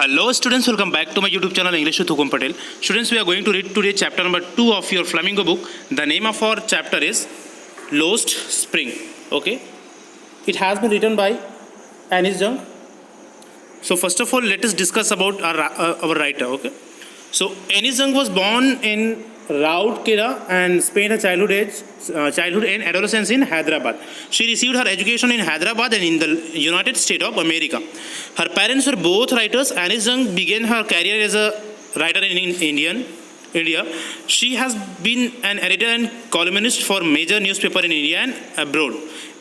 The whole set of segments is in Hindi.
Hello students, welcome back to my YouTube channel English with Hukum Patel. Students, we are going to read today chapter number 2 of your Flamingo book. The name of our chapter is Lost Spring. Okay, it has been written by Anis Jung. So first of all, let us discuss about our writer. Okay, so Anis Jung was born in Rourkela and spent her childhood and adolescence in Hyderabad. She received her education in Hyderabad and in the United States of America. Her parents were both writers. Anis Jung began her career as a writer in India. She has been an editor and columnist for major newspapers in India and abroad,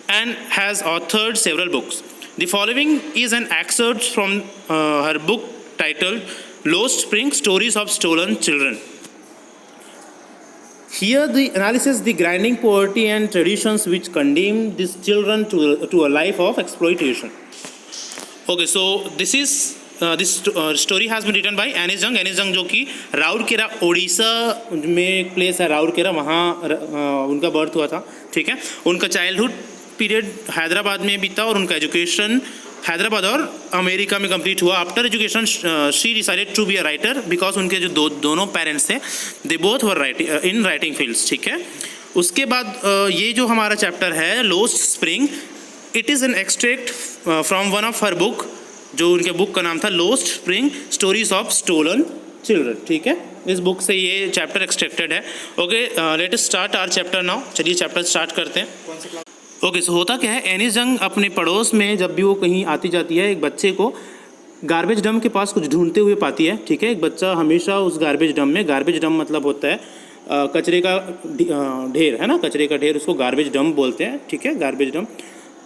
and has authored several books. The following is an excerpt from her book titled Lost Spring: Stories of Stolen Children. Here the analysis the grinding poverty and traditions which condemn these children to a life of exploitation. Okay, so this story has been written by Anis Jung. Anis Jung जो कि राउरकेला उड़ीसा में एक प्लेस है राउरकेला, वहाँ उनका बर्थ हुआ था. ठीक है, उनका चाइल्डहुड पीरियड हैदराबाद में बीता और उनका एजुकेशन हैदराबाद और अमेरिका में कंप्लीट हुआ. After education she decided to be a writer because उनके जो दोनों पेरेंट्स थे they both were in writing fields. ठीक है, उसके बाद ये जो हमारा चैप्टर है lost spring, it is an extract from one of her book, जो उनके बुक का नाम था lost spring stories of stolen children. ठीक है, इस बुक से ये चैप्टर एक्सट्रैक्टेड है. Okay, let us start our chapter now. चलिए चैप्टर स्टार्ट करते हैं. ओके, सो होता क्या है, एनिस जंग अपने पड़ोस में जब भी वो कहीं आती जाती है एक बच्चे को गार्बेज डम के पास कुछ ढूंढते हुए पाती है. ठीक है, एक बच्चा हमेशा उस गार्बेज डम में, गार्बेज डम मतलब होता है कचरे का ढेर, है ना, कचरे का ढेर, उसको गार्बेज डम बोलते हैं. ठीक है, गार्बेज डम.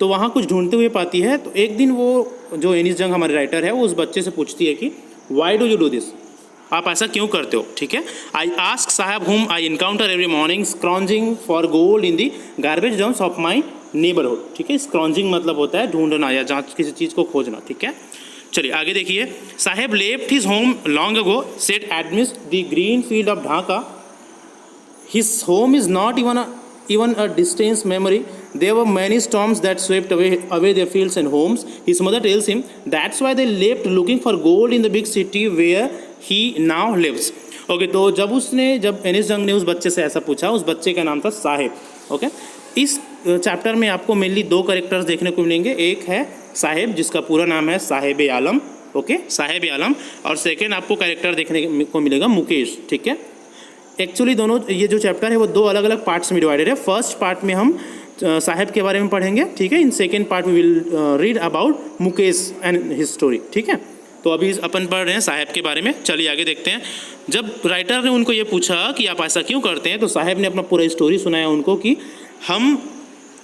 तो वहाँ कुछ ढूंढते हुए पाती है. तो एक दिन वो जो एनिस जंग हमारे राइटर है वो उस बच्चे से पूछती है कि why do you do this, आप ऐसा क्यों करते हो. ठीक है, आई ask Saheb whom I encounter every morning scrounging for gold in the garbage dumps of my neighbourhood. ठीक है, स्क्रॉन्जिंग मतलब होता है ढूंढना या जहाँ किसी चीज़ को खोजना. ठीक है, चलिए आगे देखिए. Saheb left his home long ago set amidst the green field of Dhaka. His home is not even a distant memory. There were many storms that swept away their fields and homes. His mother tells him that's why they left looking for gold in the big city where he now lives. Okay, तो जब एनिस जंग ने उस बच्चे से ऐसा पूछा, उस बच्चे का नाम था साहेब. ओके, इस चैप्टर में आपको मेनली दो कैरेक्टर्स देखने को मिलेंगे. एक है साहेब जिसका पूरा नाम है साहेब आलम. ओके, साहेब आलम. और सेकेंड आपको कैरेक्टर देखने को मिलेगा मुकेश. ठीक है, एक्चुअली दोनों ये जो चैप्टर है वो दो अलग अलग पार्ट्स में डिवाइडेड है. फर्स्ट पार्ट में हम साहेब के बारे में पढ़ेंगे. ठीक है, इन सेकेंड पार्ट में will read about Mukesh and his story. ठीक है, तो अभी अपन पढ़ रहे हैं साहेब के बारे में. चलिए आगे देखते हैं. जब राइटर ने उनको ये पूछा कि आप ऐसा क्यों करते हैं, तो साहेब ने अपना पूरा स्टोरी सुनाया उनको कि हम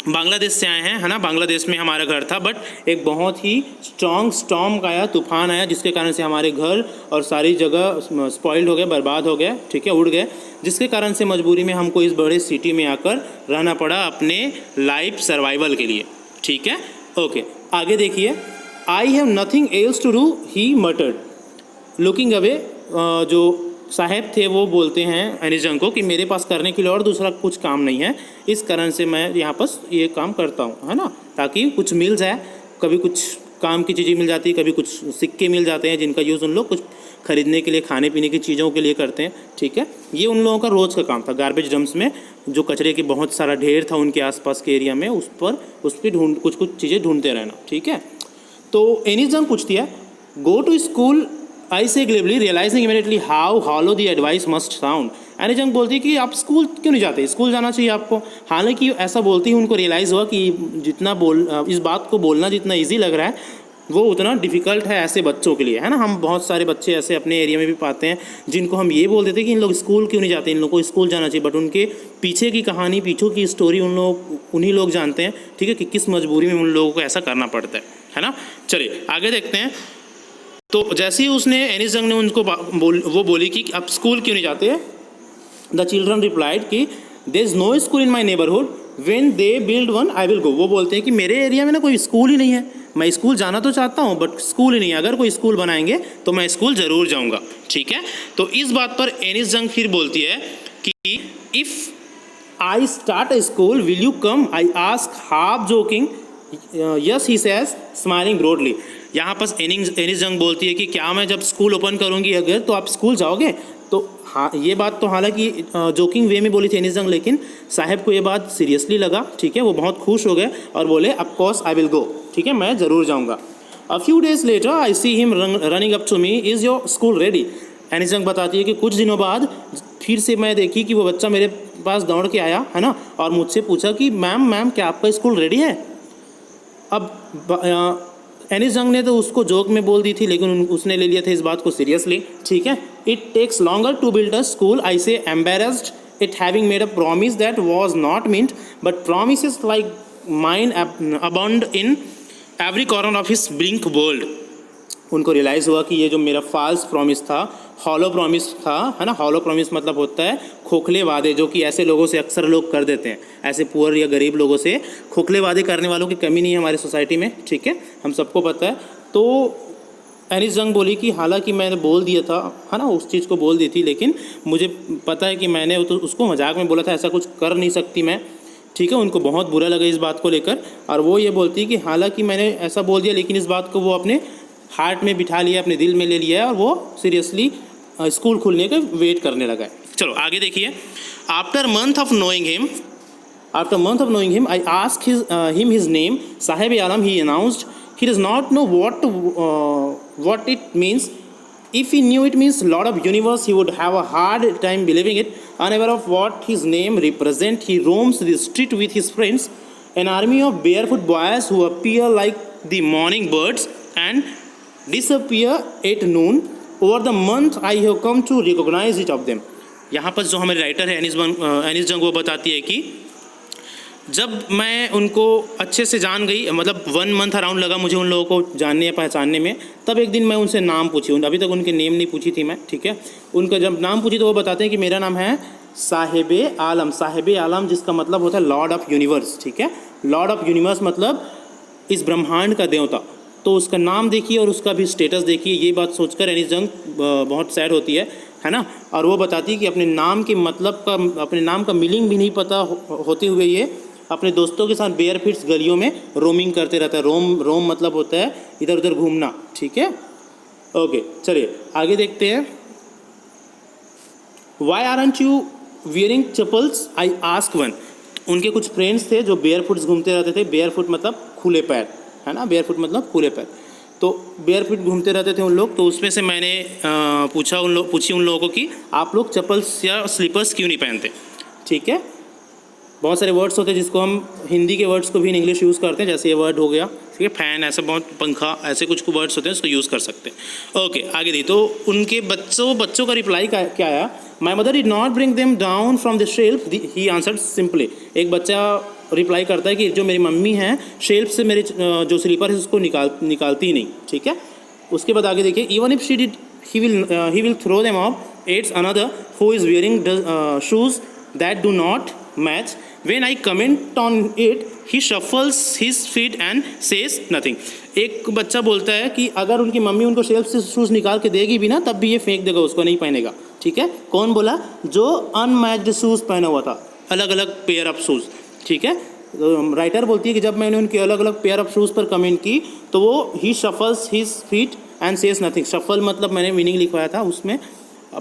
बांग्लादेश से आए हैं, है ना, बांग्लादेश में हमारा घर था, बट एक बहुत ही स्ट्रॉन्ग स्टॉर्म आया, तूफान आया, जिसके कारण से हमारे घर और सारी जगह स्पॉइल्ड हो गए, बर्बाद हो गए. ठीक है, उड़ गए, जिसके कारण से मजबूरी में हमको इस बड़े सिटी में आकर रहना पड़ा अपने लाइफ सर्वाइवल के लिए. ठीक है, ओके आगे देखिए. I have nothing else to do he muttered looking away. जो साहेब थे वो बोलते हैं एनिस जंग को कि मेरे पास करने के लिए और दूसरा कुछ काम नहीं है, इस कारण से मैं यहाँ पर ये काम करता हूँ, है ना, ताकि कुछ मिल जाए. कभी कुछ काम की चीज़ें मिल जाती है, कभी कुछ सिक्के मिल जाते हैं जिनका यूज़ उन लोग कुछ खरीदने के लिए, खाने पीने की चीज़ों के लिए करते हैं. ठीक है, ये उन लोगों का रोज़ का काम था. गार्बेज डम्स में जो कचरे की बहुत सारा ढेर था उनके आसपास के एरिया में, उस पर कुछ चीज़ें ढूंढते रहना. ठीक है, तो एनिस जंग पूछती है go to school I say glibly realising immediately how hollow the advice must sound. Anees Jung बोलती है कि आप स्कूल क्यों नहीं जाते, स्कूल जाना चाहिए आपको. हालांकि ऐसा बोलती है उनको रियलाइज़ हुआ कि इस बात को बोलना जितना ईजी लग रहा है वो उतना डिफ़िकल्ट है ऐसे बच्चों के लिए, है ना. हम बहुत सारे बच्चे ऐसे अपने एरिया में भी पाते हैं जिनको हम ये बोल देते हैं कि इन लोग स्कूल क्यों नहीं जाते, इन लोगों को स्कूल जाना चाहिए, बट उनके पीछे की कहानी, पीछों की स्टोरी उन्हीं लोग जानते हैं. ठीक है, कि किस मजबूरी में उन लोगों को ऐसा करना पड़ता है ना. चलिए आगे देखते हैं. तो जैसे ही उसने एनिस जंग ने उनको वो बोली कि आप स्कूल क्यों नहीं जाते, द चिल्ड्रन रिप्लाइड कि there is no school in my neighbourhood, when they build one I will go. वो बोलते हैं कि मेरे एरिया में ना कोई स्कूल ही नहीं है, मैं स्कूल जाना तो चाहता हूँ बट स्कूल ही नहीं है, अगर कोई स्कूल बनाएंगे तो मैं स्कूल ज़रूर जाऊँगा. ठीक है, तो इस बात पर एनिस जंग फिर बोलती है कि if I start a school will you come, I ask half joking. Yes he says smiling broadly. यहाँ पर एनिस जंग बोलती है कि क्या मैं जब स्कूल ओपन करूँगी अगर तो आप स्कूल जाओगे? तो हाँ, ये बात तो हालांकि जोकिंग वे में बोली थी एनिस जंग, लेकिन साहब को ये बात सीरियसली लगा, ठीक है। वो बहुत खुश हो गए और बोले of course I will go, ठीक है, मैं ज़रूर जाऊँगा। A few days later I see him running up to me, is your school ready? Anees Jung बताती है कि कुछ दिनों बाद फिर से मैं देखी कि वो बच्चा मेरे पास दौड़ के आया, है ना, और मुझसे पूछा कि मैम क्या आपका स्कूल रेडी है? अब एनिस जंग ने तो उसको जोक में बोल दी थी, लेकिन उसने ले लिया था इस बात को सीरियसली, ठीक है। It takes longer to build a school, I say embarrassed it having made a promise that was not meant, but promises like mine abound in every corner of his bleak world. उनको रियलाइज़ हुआ कि ये जो मेरा फॉल्स प्रॉमिस था, हॉलो प्रॉमिस था, है ना। हॉलो प्रॉमिस मतलब होता है खोखले वादे, जो कि ऐसे लोगों से अक्सर लोग कर देते हैं, ऐसे पुअर या गरीब लोगों से खोखले वादे करने वालों की कमी नहीं है हमारी सोसाइटी में, ठीक है, हम सबको पता है। तो एनिस जंग बोली कि हालांकि मैंने बोल दिया था, है ना, उस चीज़ को बोल दी थी, लेकिन मुझे पता है कि मैंने तो उसको मजाक में बोला था, ऐसा कुछ कर नहीं सकती मैं, ठीक है। उनको बहुत बुरा लगा इस बात को लेकर, और वो ये बोलती कि हालांकि मैंने ऐसा बोल दिया, लेकिन इस बात को वो अपने हार्ट में बिठा लिया, अपने दिल में ले लिया है, और वो सीरियसली स्कूल खुलने का वेट करने लगा है। चलो आगे देखिए। After month of knowing him I ask him his name, Saheb Alam, he announced he does not know what it means. If he knew it means Lord of Universe, he would have a hard time believing it. Unaware of what his name represents, he roams the street with his friends, an army of barefoot boys who appear like the morning birds and disappear at noon. Over the month, I have come to recognize it of them. यहाँ पर जो हमारे राइटर है एनिस जंग, वो बताती है कि जब मैं उनको अच्छे से जान गई, मतलब 1 मंथ अराउंड लगा मुझे उन लोगों को जानने या पहचानने में, तब एक दिन मैं उनसे नाम पूछी, अभी तक उनके नेम नहीं पूछी थी मैं, ठीक है। उनका जब नाम पूछी तो वो बताते हैं कि मेरा नाम है साहिब आलम, जिसका मतलब होता है लॉर्ड ऑफ यूनिवर्स, ठीक है। लॉर्ड ऑफ यूनिवर्स मतलब इस ब्रह्मांड का देवता। तो उसका नाम देखिए और उसका भी स्टेटस देखिए, ये बात सोचकर एनिस जंग बहुत सैड होती है ना। और वो बताती है कि अपने नाम के मतलब का, अपने नाम का मीनिंग भी नहीं पता होते हुए ये अपने दोस्तों के साथ बेयर फिट्स गलियों में रोमिंग करते रहता है। रोम मतलब होता है इधर उधर घूमना, ठीक है। ओके, चलिए आगे देखते हैं। Why aren't you wearing chappals, I ask one. उनके कुछ फ्रेंड्स थे जो बेयर फुट्स घूमते रहते थे। बेयर फुट मतलब खुले पैर, है ना, बेयर फुट मतलब खुले पैर। तो बेयर फुट घूमते रहते थे उन लोग। तो उसमें से मैंने पूछी उन लोगों को कि आप लोग चप्पल्स या स्लीपर्स क्यों नहीं पहनते, ठीक है। बहुत सारे वर्ड्स होते हैं जिसको हम हिंदी के वर्ड्स को भी इन इंग्लिश यूज़ करते हैं, जैसे ये वर्ड हो गया, ठीक है, फैन, ऐसा बहुत, पंखा, ऐसे कुछ वर्ड्स होते हैं उसको यूज़ कर सकते हैं। ओके, आगे दी। तो उनके बच्चों का रिप्लाई क्या आया? My mother did not bring them down from the shelf, he answered simply. एक बच्चा रिप्लाई करता है कि जो मेरी मम्मी हैं शेल्फ से मेरे जो स्लीपर है उसको निकालती ही नहीं, ठीक है। उसके बाद आगे देखिए। Even if she did he will throw them off, it's another who is wearing shoes that do not match. When I comment on it, he shuffles his feet and says nothing. एक बच्चा बोलता है कि अगर उनकी मम्मी उनको शेल्फ से शूज़ निकाल के देगी भी ना, तब भी ये फेंक देगा, उसको नहीं पहनेगा, ठीक है। कौन बोला? जो अनमैच्ड शूज़ पहना हुआ था, अलग अलग पेयर ऑफ शूज़, ठीक है। राइटर बोलती है कि जब मैंने उनके अलग अलग पेयर ऑफ शूज़ पर कमेंट की तो वो ही shuffles his feet and says nothing. Shuffle मतलब मैंने मीनिंग लिखवाया था उसमें,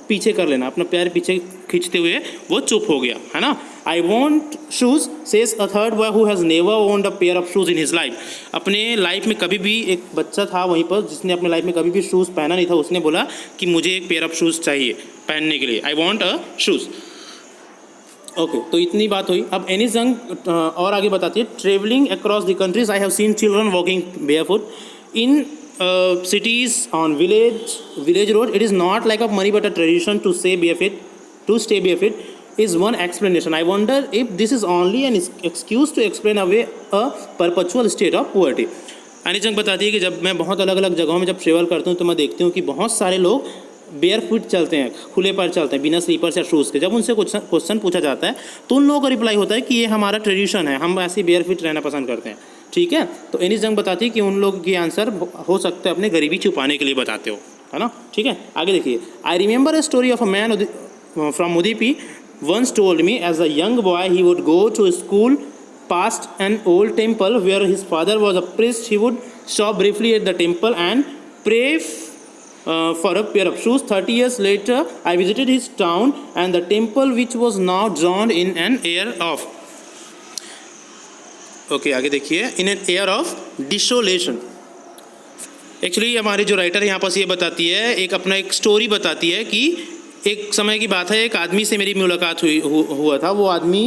पीछे कर लेना, अपना पैर पीछे खींचते हुए वो चुप हो गया, है ना। I want shoes says a third boy who has never owned a pair of shoes in his life. अपने लाइफ में कभी भी, एक बच्चा था वहीं पर जिसने अपने लाइफ में कभी भी शूज़ पहना नहीं था, उसने बोला कि मुझे एक पेयर ऑफ शूज़ चाहिए पहनने के लिए, I want a shoes. Okay, तो इतनी बात हुई. अब एनिस जंग और आगे बताती है, travelling across the countries I have seen children walking barefoot in cities on village road. It is not like a money but a tradition to stay barefoot is one explanation. I wonder if this is only an excuse to explain away a perpetual state of poverty. एनिस Jung बताती है कि जब मैं बहुत अलग अलग जगहों में जब ट्रेवल करता हूँ तो मैं देखती हूँ कि बहुत सारे लोग बेयर फुट चलते हैं, खुले पैर चलते हैं, बिना स्लीपर्स या शूज़ के. जब उनसे क्वेश्चन पूछा जाता है तो उन लोगों का रिप्लाई होता है कि ये हमारा ट्रेडिशन है, हम ऐसे बेयर फुट रहना पसंद करते हैं. ठीक है, तो एनिस जंग बताती है कि उन लोग के आंसर हो सकता है अपने गरीबी छुपाने के लिए बताते हो, है ना. ठीक है, आगे देखिए. I remember a story of a man from Udipi once told me as a young boy he would go to school past an old temple where his father was a priest, he would stop briefly at the temple and pray for a pair of shoes. 30 years later, I visited his town and the temple which was now drowned in an air of आगे देखिए, in an air of desolation. Actually हमारे जो राइटर यहाँ पास ये बताती है, एक अपना एक स्टोरी बताती है कि एक समय की बात है, एक आदमी से मेरी मुलाकात हुआ था। वो आदमी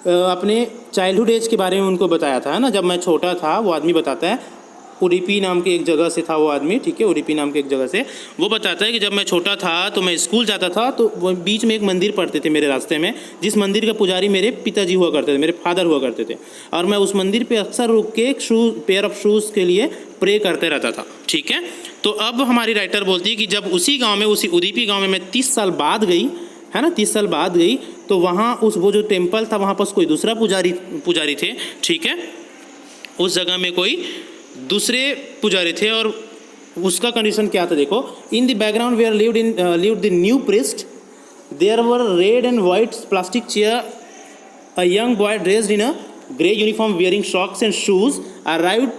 अपने चाइल्डहुड एज के बारे में उनको बताया था, है ना, जब मैं छोटा था। वो आदमी बताता है, उडुपी नाम के एक जगह से था वो आदमी, ठीक है, उडुपी नाम के एक जगह से। वो बताता है कि जब मैं छोटा था तो मैं स्कूल जाता था, तो वो बीच में एक मंदिर पड़ते थे मेरे रास्ते में, जिस मंदिर का पुजारी मेरे पिताजी हुआ करते थे, मेरे फादर हुआ करते थे। और मैं उस मंदिर पे अक्सर रुक के एक पेयर ऑफ शूज़ के लिए प्रे करते रहता था, ठीक है। तो अब हमारी राइटर बोलती है कि जब उसी गाँव में, उसी उडुपी गाँव में मैं 30 साल बाद गई, है ना, 30 साल बाद गई, तो वहाँ वो जो टेम्पल था वहाँ पास कोई दूसरा पुजारी थे, ठीक है। उस जगह में कोई दूसरे पुजारी थे और उसका कंडीशन क्या था देखो। In the background where lived the new priest, there were red and white plastic chair, a young boy dressed in a grey uniform wearing socks and shoes arrived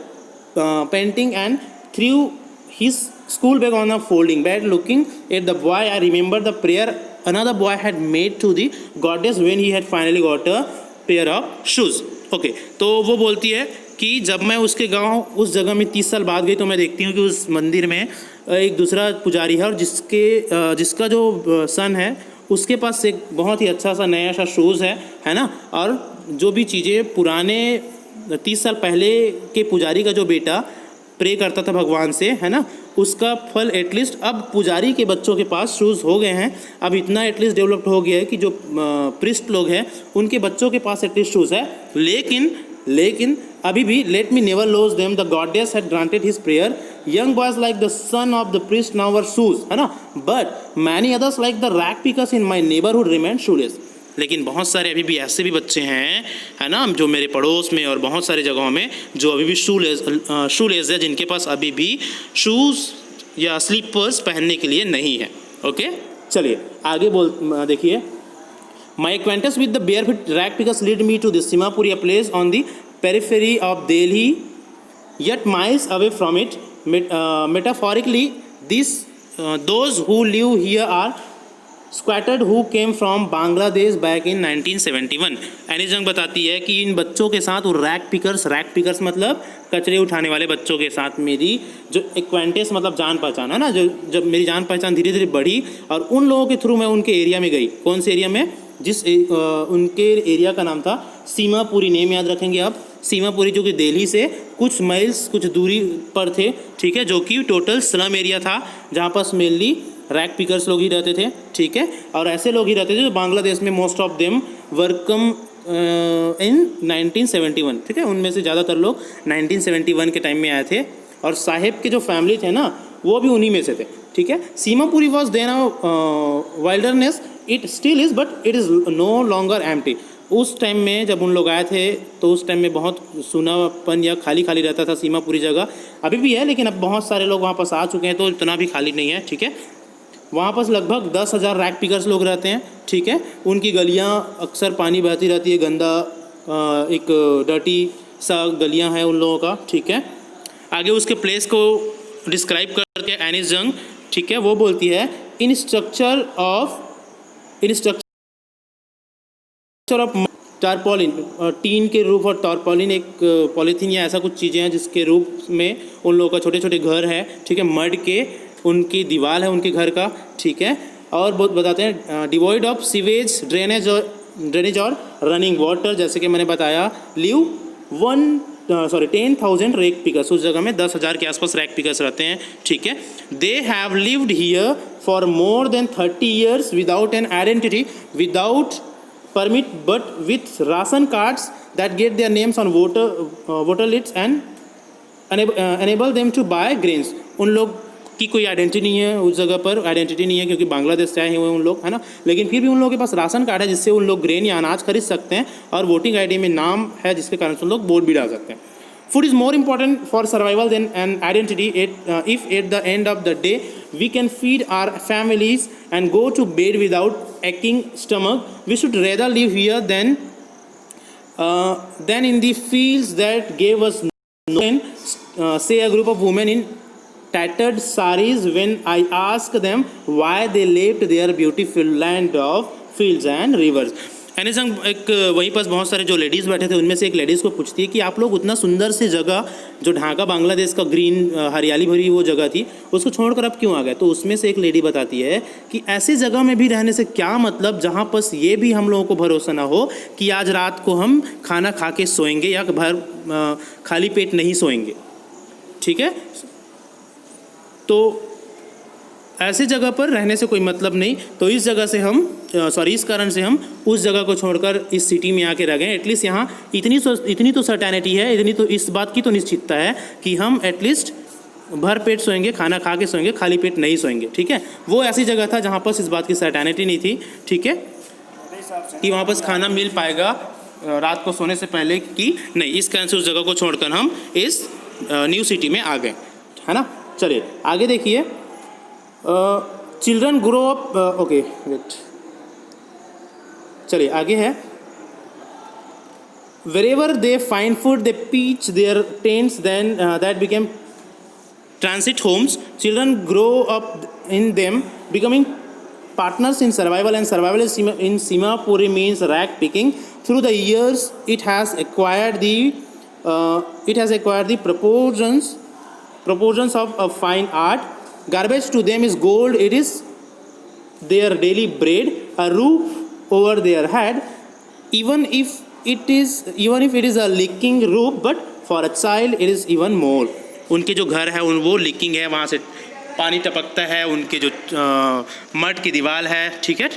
panting and threw his school bag on a folding bed. Looking at the boy, I remembered the prayer another boy had made to the goddess when he had finally got a pair of shoes. Okay, तो वो बोलती है कि जब मैं उसके गांव, उस जगह में 30 साल बाद गई, तो मैं देखती हूँ कि उस मंदिर में एक दूसरा पुजारी है और जिसका जो सन है उसके पास एक बहुत ही अच्छा सा नया सा शूज़ है ना। और जो भी चीज़ें पुराने 30 साल पहले के पुजारी का जो बेटा प्रे करता था भगवान से, है ना, उसका फल एटलीस्ट अब पुजारी के बच्चों के पास शूज़ हो गए हैं। अब इतना एटलीस्ट डेवलप्ड हो गया है कि जो प्रिस्ट लोग हैं उनके बच्चों के पास एटलीस्ट शूज़ है। लेकिन अभी भी let me never lose them, the goddess had granted his prayer, young boys like the son of the priest now were shoes, है ना, but many others like the rag pickers in my neighbourhood remain shoelace. लेकिन बहुत सारे अभी भी ऐसे भी बच्चे हैं, है ना, जो मेरे पड़ोस में और बहुत सारी जगहों में जो अभी भी शूलेस है, जिनके पास अभी भी शूज़ या स्लीपर्स पहनने के लिए नहीं है। ओके, चलिए आगे देखिए। My acquaintance with the barefoot rag pickers lead me to the Seemapuri, a place on the periphery of Delhi, yet miles away from it. Metaphorically, those who live here are squatters who came from Bangladesh back in 1971. एनिस Jung बताती है कि इन बच्चों के साथ वो रैग पिकर्स मतलब कचरे उठाने वाले बच्चों के साथ मेरी जो एक्वेंटेंस मतलब जान पहचान है ना, जब मेरी जान पहचान धीरे धीरे बढ़ी और उन लोगों के थ्रू मैं उनके एरिया में गई। कौन से एरिया में? उनके एरिया का नाम था सीमापुरी। नेम याद रखेंगे आप, सीमापुरी, जो कि दिल्ली से कुछ माइल्स कुछ दूरी पर थे, ठीक है, जो कि टोटल स्लम एरिया था जहाँ पर मेनली रैग पिकर्स लोग ही रहते थे, ठीक है। और ऐसे लोग ही रहते थे जो बांग्लादेश में मोस्ट ऑफ देम वर्कम इन 1971, ठीक है, उनमें से ज़्यादातर लोग 1971 के टाइम में आए थे और साहेब के जो फैमिली थे ना वो भी उन्हीं में से थे, ठीक है। Seemapuri was then wilderness, it still is but it is no longer empty. उस टाइम में जब उन लोग आए थे तो उस टाइम में बहुत सूनापन या खाली रहता था सीमापुरी जगह। अभी भी है लेकिन अब बहुत सारे लोग वहाँ पास आ चुके हैं तो इतना भी खाली नहीं है, ठीक है। वहाँ पास लगभग 10,000 रैग पिकर्स लोग रहते हैं, ठीक है। उनकी गलियाँ अक्सर पानी बहती रहती है, गंदा एक डर्टी सा गलियाँ हैं उन लोगों का, ठीक है। आगे उसके प्लेस को डिस्क्राइब करके एनिस जंग, ठीक है, वो बोलती है इन स्ट्रक्चर ऑफ टारपोलिन, टीन के रूप और टारपोलिन एक पॉलीथीन या ऐसा कुछ चीज़ें हैं जिसके रूप में उन लोगों का छोटे छोटे घर है, ठीक है, मड के उनकी दीवार है उनके घर का, ठीक है। और बहुत बताते हैं डिवॉइड ऑफ सीवेज, ड्रेनेज और रनिंग वाटर, जैसे कि मैंने बताया। लिव 10,000 रैग पिकर्स, उस जगह में 10,000 के आसपास रैग पिकर्स रहते हैं, ठीक है। They have lived here for more than 30 years without an identity, without permit, but with ration cards that get their names on voter lists and enable them to buy grains. उन लोग की कोई आइडेंटिटी नहीं है, उस जगह पर आइडेंटिटी नहीं है क्योंकि बांग्लादेश से आए हुए उन लोग, है ना, लेकिन फिर भी उन लोगों के पास राशन कार्ड है जिससे उन लोग ग्रेन या अनाज खरीद सकते हैं और वोटिंग आईडी में नाम है जिसके कारण से उन लोग वोट भी डाल सकते हैं। Food is more important for survival than an identity. If at the end of the day we can feed our families and go to bed without aching stomach, we should rather live here than Then in the fields that gave us no rain, say a group of women in tattered saris when I asked them why they left their beautiful land of fields and rivers. यानी संग एक वहीं पास बहुत सारे जो लेडीज़ बैठे थे उनमें से एक लेडीज़ को पूछती है कि आप लोग उतना सुंदर सी जगह जो ढाका बांग्लादेश का ग्रीन हरियाली भरी वो जगह थी उसको छोड़कर अब क्यों आ गए। तो उसमें से एक लेडी बताती है कि ऐसी जगह में भी रहने से क्या मतलब जहाँ बस ये भी हम लोगों को भरोसा ना हो कि आज रात को हम खाना खा के सोएंगे या खाली पेट नहीं सोएंगे। ठीक है, तो ऐसी जगह पर रहने से कोई मतलब नहीं। तो इस जगह से हम इस कारण से हम उस जगह को छोड़कर इस सिटी में आके रह गए। एटलीस्ट यहाँ इतनी तो सर्टेनिटी है, इतनी तो इस बात की तो निश्चितता है कि हम एटलीस्ट भर पेट सोएंगे, खाना खा के सोएंगे, खाली पेट नहीं सोएंगे। ठीक है, वो ऐसी जगह था जहाँ पर इस बात की सर्टेनिटी नहीं थी। ठीक है, कि वहाँ पर खाना मिल पाएगा रात को सोने से पहले कि नहीं, इस कारण से उस जगह को छोड़कर हम इस न्यू सिटी में आ गए, है ना। चलिए आगे देखिए। Children grow up, okay wait, चलिए आगे है। Wherever they find food they pitch their tents then that became transit homes. Children grow up in them, becoming partners in survival, and survival in Simapuri means rag picking. Through the years, it has acquired the proportions of a fine art. Garbage to them is gold. It is their daily bread, a roof over their head. Even if it is a leaking roof, but for a child it is even more. उनके जो घर है वो लीकिंग है, वहाँ से पानी टपकता है, उनके जो मड की दीवार है। ठीक है,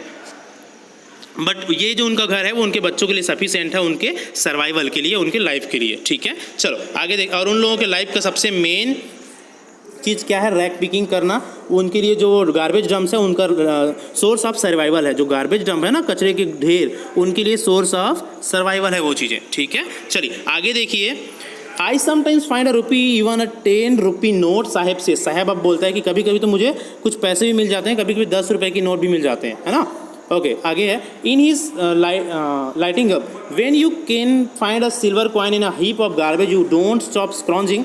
बट ये जो उनका घर है वो उनके बच्चों के लिए सफिशिएंट है, उनके सर्वाइवल के लिए, उनके लाइफ के लिए। ठीक है, चलो आगे देख। और उन लोगों के लाइफ का सबसे मेन चीज़ क्या है? रैक पिकिंग करना। उनके लिए जो गार्बेज डम्प्स है उनका सोर्स ऑफ सर्वाइवल है। जो गार्बेज डंप है ना, कचरे के ढेर, उनके लिए सोर्स ऑफ सर्वाइवल है वो चीज़ें। ठीक है, चलिए आगे देखिए। I sometimes find a rupee, even a 10 rupee note. साहेब से, साहेब अब बोलता है कि कभी कभी तो मुझे कुछ पैसे भी मिल जाते हैं, कभी कभी 10 रुपये की नोट भी मिल जाते हैं, है ना। ओके, आगे है। In his lighting up, when you can find a silver coin in a heap of garbage, you don't stop scrounging,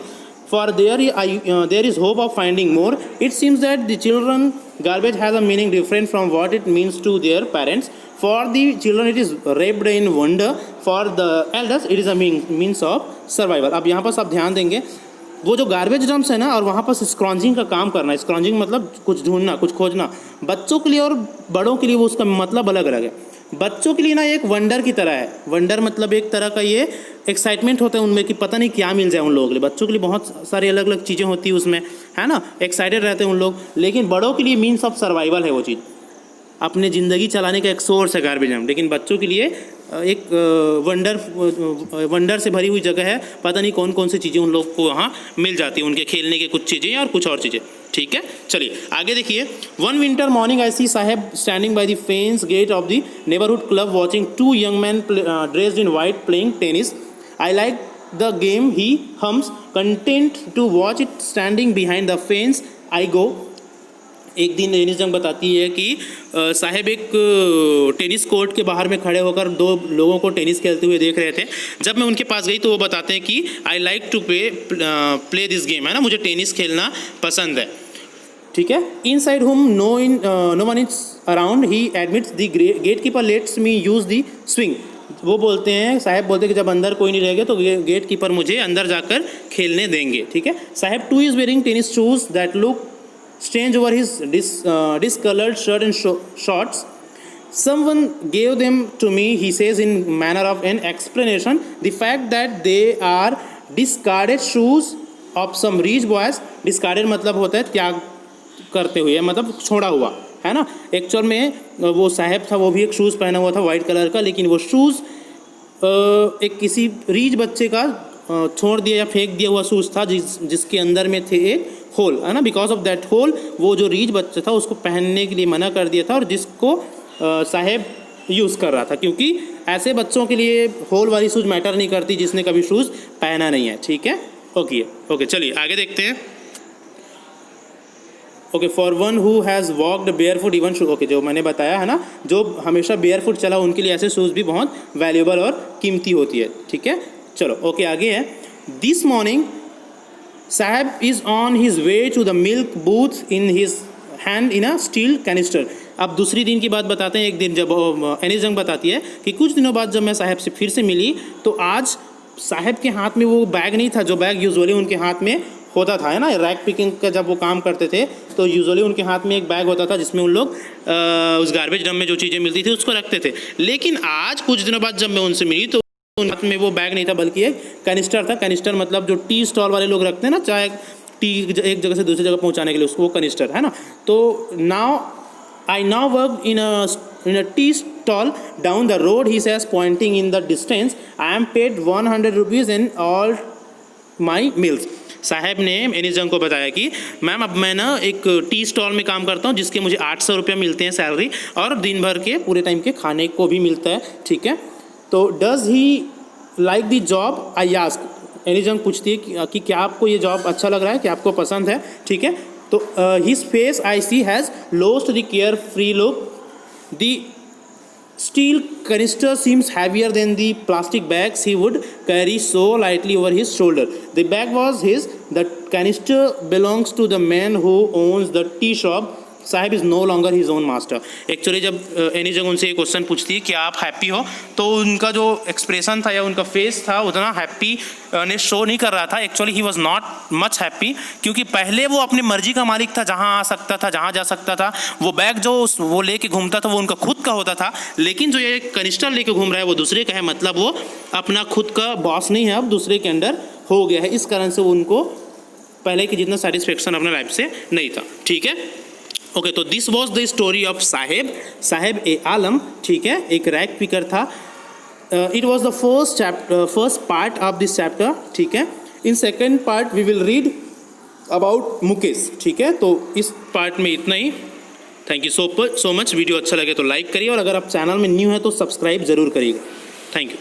for there is hope of finding more. It seems that the children garbage has a meaning different from what it means to their parents. For the children it is wrapped in wonder, for the elders it is a means of survival. अब यहाँ पर आप ध्यान देंगे, वो जो गार्बेज डम्प्स है ना, और वहाँ पर स्क्रॉन्जिंग का काम करना। स्क्रॉन्जिंग मतलब कुछ ढूंढना, कुछ खोजना। बच्चों के लिए और बड़ों के लिए वो उसका मतलब अलग अलग है। बच्चों के लिए ना एक वंडर की तरह है। वंडर मतलब एक तरह का ये एक्साइटमेंट होता है उनमें कि पता नहीं क्या मिल जाए उन लोगों के लिए। बच्चों के लिए बहुत सारी अलग अलग चीज़ें होती है उसमें, है ना, एक्साइटेड रहते हैं उन लोग। लेकिन बड़ों के लिए मीन्स ऑफ सर्वाइवल है वो चीज़, अपने ज़िंदगी चलाने का एक सोर्स है गार्बेज डंप। लेकिन बच्चों के लिए एक वंडर से भरी हुई जगह है। पता नहीं कौन कौन सी चीज़ें उन लोग को वहाँ मिल जाती हैं, उनके खेलने के कुछ चीज़ें और कुछ और चीज़ें। ठीक है, चलिए आगे देखिए। One winter morning I see Saheb standing by the fence gate of the neighbourhood club watching two young man dressed in white playing tennis. I like the game he hums, content to watch it standing behind the fence I go. एक दिन रेनिस जंग बताती है कि साहेब एक टेनिस कोर्ट के बाहर में खड़े होकर दो लोगों को टेनिस खेलते हुए देख रहे थे। जब मैं उनके पास गई तो वो बताते हैं कि I like to play this game, है ना, मुझे टेनिस खेलना पसंद है। ठीक है, inside whom no one is around he admits the gatekeeper lets me use the swing. वो बोलते हैं, साहेब बोलते हैं कि जब अंदर कोई नहीं रहेगा तो गेट कीपर मुझे अंदर जाकर खेलने देंगे। ठीक है, Saheb too is wearing tennis shoes that look strange over his discolored shirt and shorts. Someone gave them to me, he says in manner of an explanation, the fact that they are discarded shoes of some rich boys. Discarded मतलब होता है त्याग करते हुए, मतलब छोड़ा हुआ, है ना। एक्चुअल में वो साहब था, वो भी एक शूज़ पहना हुआ था वाइट कलर का, लेकिन वो शूज़ एक किसी रीच बच्चे का छोड़ दिया या फेंक दिया हुआ शूज़ था जिसके अंदर में थे एक होल, है ना। बिकॉज ऑफ दैट होल वो जो रीच बच्चा था उसको पहनने के लिए मना कर दिया था, और जिसको साहेब यूज़ कर रहा था, क्योंकि ऐसे बच्चों के लिए होल वाली शूज़ मैटर नहीं करती जिसने कभी शूज़ पहना नहीं है। ठीक है, ओके, चलिए आगे देखते हैं। Okay, for one who has walked bear foot even shoes, okay, जो मैंने बताया है ना, जो हमेशा बेयर फुट चला उनके लिए ऐसे शूज़ भी बहुत वैल्यूएबल और कीमती होती है, ठीक है। चलो ओके, आगे है, this morning Saheb is on his way to the milk booth in his hand in a steel canister. अब दूसरी दिन की बात बताते हैं। एक दिन जब एनी जंग बताती है कि कुछ दिनों बाद जब मैं साहब से फिर से मिली तो आज साहब के हाथ में वो बैग नहीं था जो बैग यूजुअली उनके हाथ में होता था, है ना। रैक पिकिंग का जब वो काम करते थे तो यूजुअली उनके हाथ में एक बैग होता था जिसमें उन लोग उस गार्बेज डम में जो चीज़ें मिलती थी उसको रखते थे। लेकिन आज कुछ दिनों बाद जब मैं उनसे मिली तो उन हाथ में वो बैग नहीं था बल्कि एक कैनिस्टर था। कैनिस्टर मतलब जो टी स्टॉल वाले लोग रखते हैं ना, चाहे टी एक जगह से दूसरी जगह पहुंचाने के लिए, उसको वो कैनिस्टर है ना। तो now I now work in a T stall down the road, he says, pointing in the distance. I am paid 100 rupees in all my meals. साहब ने एनी जंग को बताया कि मैम अब मैं ना एक टी स्टॉल में काम करता हूँ जिसके मुझे 800 रुपये मिलते हैं सैलरी, और दिन भर के पूरे टाइम के खाने को भी मिलता है, ठीक है। तो does he like the job, I ask. Any जंग पूछती है कि क्या आपको ये जॉब अच्छा लग रहा है, क्या आपको पसंद है, ठीक है। तो his face I see has lost the carefree look. The steel canister seems heavier than the plastic bags he would carry so lightly over his shoulder. The bag was his. The canister belongs to the man who owns the tea shop. Sahib is no longer his own master. Actually जब एनी जगह उनसे ये क्वेश्चन पूछती है कि आप हैप्पी हो, तो उनका जो एक्सप्रेशन था या उनका फेस था उतना हैप्पी ने शो नहीं कर रहा था। Actually he was not much happy, क्योंकि पहले वो अपनी मर्जी का मालिक था, जहाँ आ सकता था, जहाँ जा सकता था। वो बैग जो वो लेके घूमता था वो उनका खुद का होता था, लेकिन जो ये कनिस्टर लेके घूम रहा है वो दूसरे का है। मतलब वो अपना खुद का बॉस नहीं है, अब दूसरे के अंडर हो गया है। इस कारण से उनको पहले की जितना सेटिस्फेक्शन अपने लाइफ से नहीं था, ठीक है। ओके, तो this was the story of Saheb e Alam, ठीक है, एक रैक पिकर था। It was the first part of this chapter, ठीक है। In second part we will read about Mukesh, ठीक है। तो इस पार्ट में इतना ही। Thank you so much. Video अच्छा लगे तो लाइक करिए, और अगर आप चैनल में न्यू है तो सब्सक्राइब ज़रूर करिएगा। Thank you.